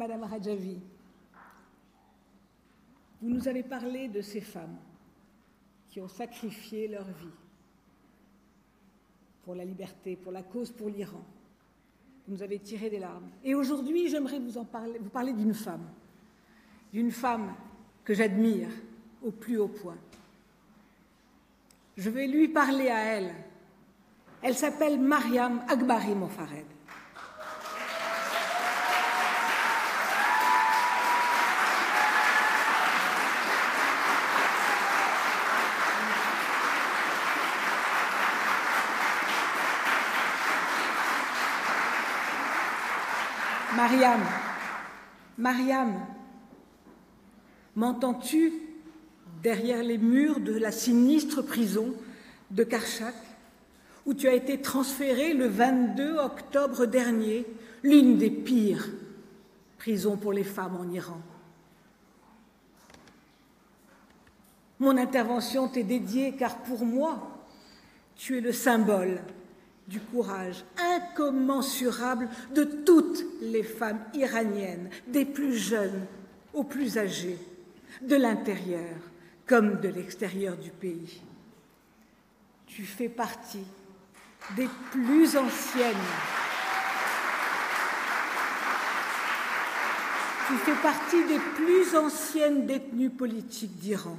Madame Rajavi, vous nous avez parlé de ces femmes qui ont sacrifié leur vie pour la liberté, pour la cause, pour l'Iran. Vous nous avez tiré des larmes. Et aujourd'hui, j'aimerais vous parler d'une femme que j'admire au plus haut point. Je vais lui parler à elle. Elle s'appelle Mariam Akbari Mofared. Mariam, m'entends-tu derrière les murs de la sinistre prison de Karchak, où tu as été transférée le 22 octobre dernier, l'une des pires prisons pour les femmes en Iran. Mon intervention t'est dédiée car pour moi, tu es le symbole du courage incommensurable de toutes les femmes iraniennes, des plus jeunes aux plus âgées, de l'intérieur comme de l'extérieur du pays. Tu fais partie des plus anciennes. Tu fais partie des plus anciennes détenues politiques d'Iran.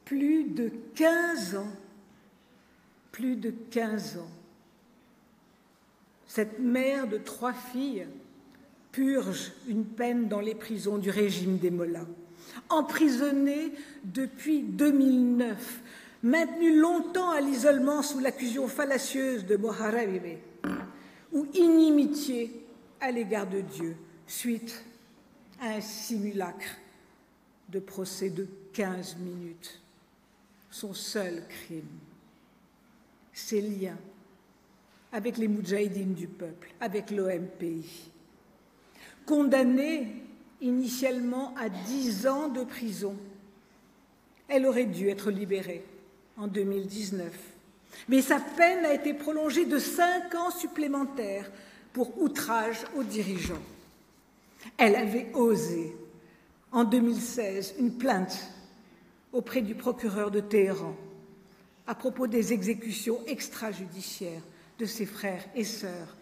Plus de 15 ans. Plus de 15 ans. Cette mère de 3 filles purge une peine dans les prisons du régime des mollahs. Emprisonnée depuis 2009, maintenue longtemps à l'isolement sous l'accusation fallacieuse de Moharrem, ou inimitié à l'égard de Dieu, suite à un simulacre de procès de 15 minutes. Son seul crime, ses liens avec les moudjahidines du peuple, avec l'OMPI. Condamnée initialement à 10 ans de prison, elle aurait dû être libérée en 2019. Mais sa peine a été prolongée de 5 ans supplémentaires pour outrage aux dirigeants. Elle avait osé, en 2016, une plainte auprès du procureur de Téhéran à propos des exécutions extrajudiciaires de ses frères et sœurs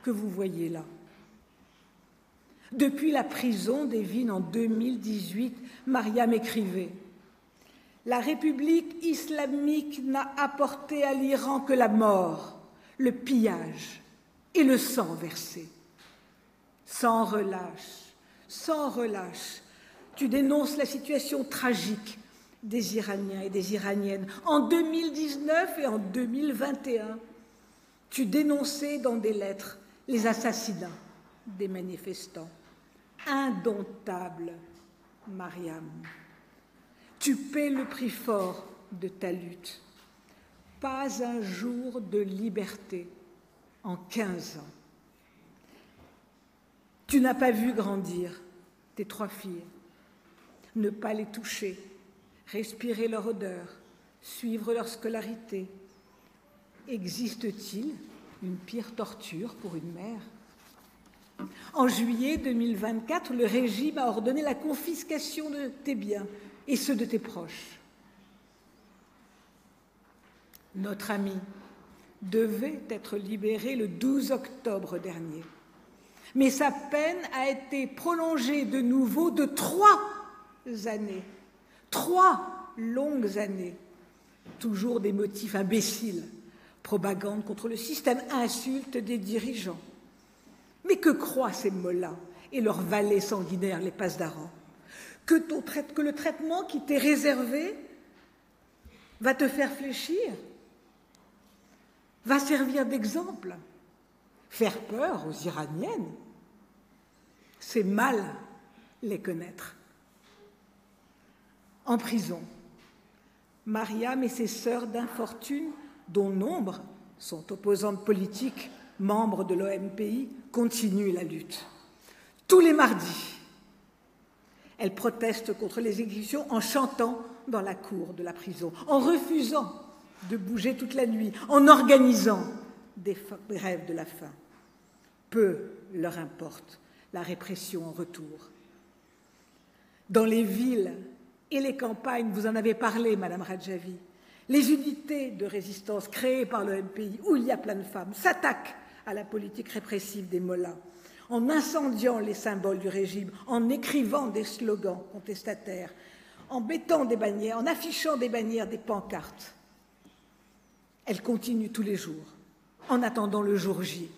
que vous voyez là. Depuis la prison d'Evin en 2018, Mariam écrivait « La République islamique n'a apporté à l'Iran que la mort, le pillage et le sang versé. Sans relâche, tu dénonces la situation tragique des Iraniens et des Iraniennes. En 2019 et en 2021, tu dénonçais dans des lettres les assassinats des manifestants. Indomptable, Mariam. Tu paies le prix fort de ta lutte. Pas un jour de liberté en 15 ans. Tu n'as pas vu grandir tes 3 filles, ne pas les toucher, respirer leur odeur, suivre leur scolarité. Existe-t-il une pire torture pour une mère ? En juillet 2024, le régime a ordonné la confiscation de tes biens et ceux de tes proches. Notre amie devait être libérée le 12 octobre dernier, mais sa peine a été prolongée de nouveau de 3 années. 3 longues années. Toujours des motifs imbéciles. Propagande contre le système, insulte des dirigeants. Mais que croient ces mollahs et leurs valets sanguinaires, les pasdaran ? Que le traitement qui t'est réservé va te faire fléchir, va servir d'exemple, faire peur aux Iraniennes. C'est mal les connaître. En prison, Mariam et ses sœurs d'infortune, dont nombre sont opposantes politiques, membres de l'OMPI, continuent la lutte. Tous les mardis, elles protestent contre les exécutions en chantant dans la cour de la prison, en refusant de bouger toute la nuit, en organisant des grèves de la faim. Peu leur importe la répression en retour. Dans les villes et les campagnes, vous en avez parlé, Madame Radjavi, les unités de résistance créées par le MPI, où il y a plein de femmes, s'attaquent à la politique répressive des mollahs, en incendiant les symboles du régime, en écrivant des slogans contestataires, en mettant des bannières, en affichant des bannières, des pancartes. Elles continuent tous les jours, en attendant le jour J,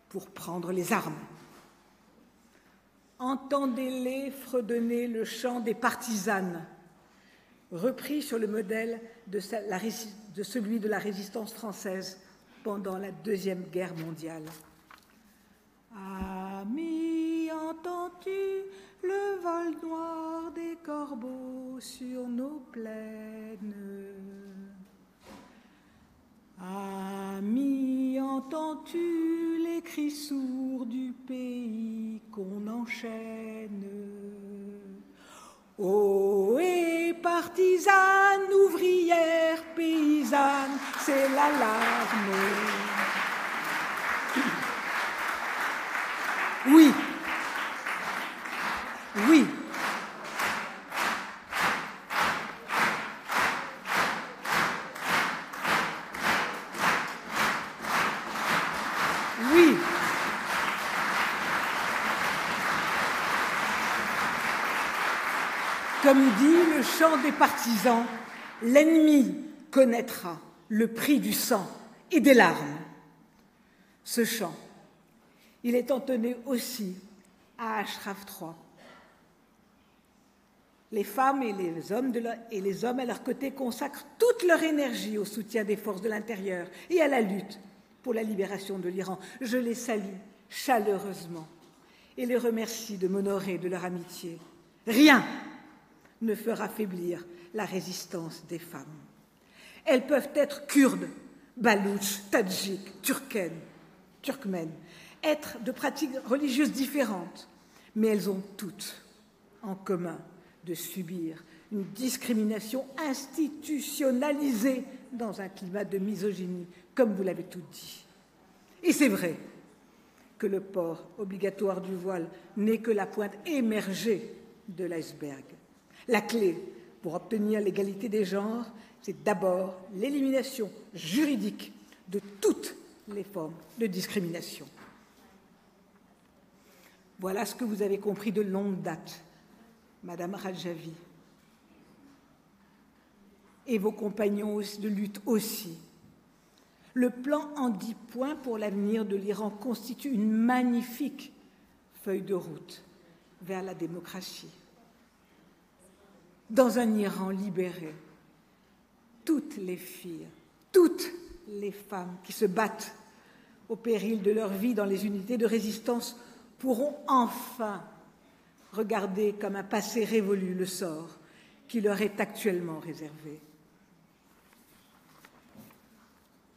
pour prendre les armes. Entendez-les fredonner le chant des partisanes, repris sur le modèle de celui de la résistance française pendant la Deuxième Guerre mondiale. Amis, entends-tu le vol noir des corbeaux sur nos plaines? Amis, entends-tu les cris sourds du pays qu'on enchaîne? Ohé, partisanes, ouvrières, paysannes, c'est l'alarme. Oui, oui. Oui. Comme dit le chant des partisans, l'ennemi connaîtra le prix du sang et des larmes. Ce chant, il est entonné aussi à Ashraf III. Les femmes et les hommes à leur côté consacrent toute leur énergie au soutien des forces de l'intérieur et à la lutte pour la libération de l'Iran. Je les salue chaleureusement et les remercie de m'honorer de leur amitié. Rien ne fera faiblir la résistance des femmes. Elles peuvent être kurdes, baloutches, tadjiks, turkmènes, être de pratiques religieuses différentes, mais elles ont toutes en commun de subir une discrimination institutionnalisée dans un climat de misogynie, comme vous l'avez tout dit. Et c'est vrai que le port obligatoire du voile n'est que la pointe émergée de l'iceberg. La clé pour obtenir l'égalité des genres, c'est d'abord l'élimination juridique de toutes les formes de discrimination. Voilà ce que vous avez compris de longue date, Madame Radjavi, et vos compagnons de lutte aussi. Le plan en 10 points pour l'avenir de l'Iran constitue une magnifique feuille de route vers la démocratie. Dans un Iran libéré, toutes les filles, toutes les femmes qui se battent au péril de leur vie dans les unités de résistance pourront enfin regarder comme un passé révolu le sort qui leur est actuellement réservé.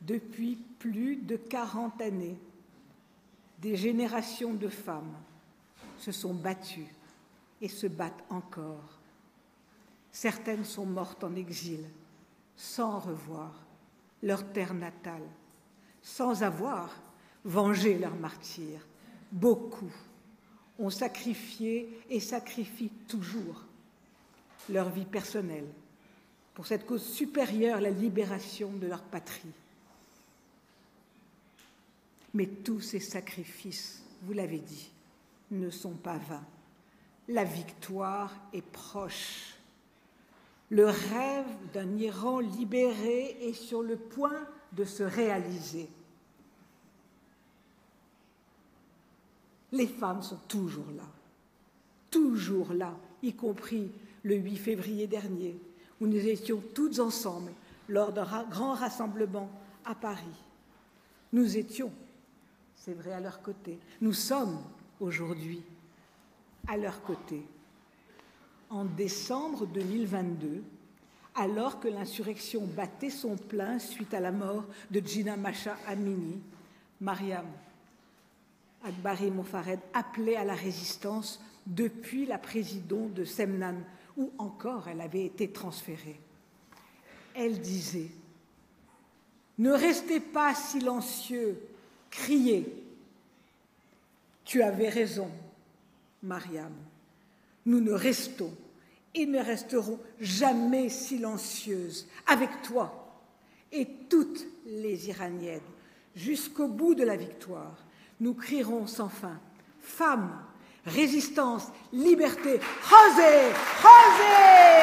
Depuis plus de 40 années, des générations de femmes se sont battues et se battent encore. Certaines sont mortes en exil, sans revoir leur terre natale, sans avoir vengé leurs martyrs. Beaucoup ont sacrifié et sacrifient toujours leur vie personnelle pour cette cause supérieure, la libération de leur patrie. Mais tous ces sacrifices, vous l'avez dit, ne sont pas vains. La victoire est proche. Le rêve d'un Iran libéré est sur le point de se réaliser. Les femmes sont toujours là, y compris le 8 février dernier, où nous étions toutes ensemble lors d'un grand rassemblement à Paris. Nous étions, c'est vrai, à leur côté. Nous sommes aujourd'hui à leur côté. En décembre 2022, alors que l'insurrection battait son plein suite à la mort de Jina Mahsa Amini, Mariam Akbari Mofared appelait à la résistance depuis la prison de Semnan, où encore elle avait été transférée. Elle disait « Ne restez pas silencieux, criez. Tu avais raison, Mariam. Nous ne restons et ne resterons jamais silencieuses avec toi et toutes les Iraniennes. Jusqu'au bout de la victoire, nous crierons sans fin « Femmes, résistance, liberté, José, José !»